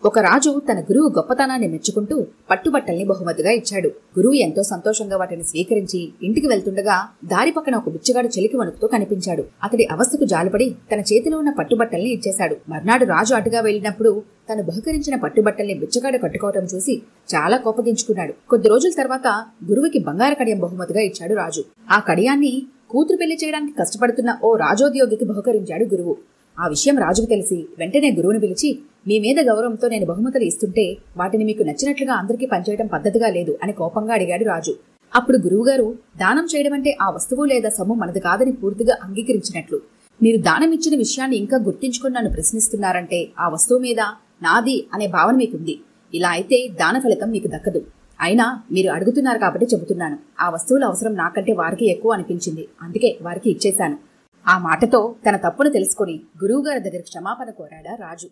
ఒక రాజు తన గురువు గొప్పతనాన్ని మెచ్చుకుంటూ పట్టుబట్టల్ని బహుమతిగా ఇచ్చాడు. గురువు ఎంతో సంతోషంగా వాటిని స్వీకరించి ఇంటికి వెళ్తుండగా దారి పక్కన ఒక బిచ్చగాడు చెలికి వణుకుతూ కనిపించాడు. అతడి అవస్థకు జాలిపడి తన చేతిలో ఉన్న పట్టుబట్టల్ని ఇచ్చేశాడు. మర్నాడు రాజు అటుగా వెళ్లినప్పుడు తను బహుకరించిన పట్టుబట్టల్ని బిచ్చగాడు కట్టుకోవటం చూసి చాలా కోపగించుకున్నాడు. కొద్ది రోజుల తర్వాత గురువుకి బంగారు కడియం బహుమతిగా ఇచ్చాడు రాజు. ఆ కడియాన్ని కూతురు పెళ్లి చేయడానికి కష్టపడుతున్న ఓ రాజోద్యోగికి బహుకరించాడు గురువు. ఆ విషయం రాజుకు తెలిసి వెంటనే గురువుని పిలిచి, మీ మీద గౌరవంతో నేను బహుమతులు ఇస్తుంటే వాటిని మీకు నచ్చినట్లుగా అందరికీ పనిచేయడం పద్ధతిగా లేదు అని కోపంగా అడిగాడు రాజు. అప్పుడు గురువుగారు, దానం చేయడం అంటే ఆ వస్తువు లేదా సొమ్ము మనది కాదని పూర్తిగా అంగీకరించినట్లు. మీరు దానం ఇచ్చిన విషయాన్ని ఇంకా గుర్తించుకుని నన్ను ప్రశ్నిస్తున్నారంటే ఆ వస్తువు మీద నాది అనే భావన మీకుంది. ఇలా అయితే దాన ఫలితం మీకు దక్కదు. అయినా మీరు అడుగుతున్నారు కాబట్టి చెబుతున్నాను. ఆ వస్తువుల అవసరం నాకంటే వారికి ఎక్కువ అనిపించింది, అందుకే వారికి ఇచ్చేశాను. ఆ మాటతో తన తప్పును తెలుసుకుని గురువుగారి దగ్గర క్షమాపణ కోరాడా రాజు.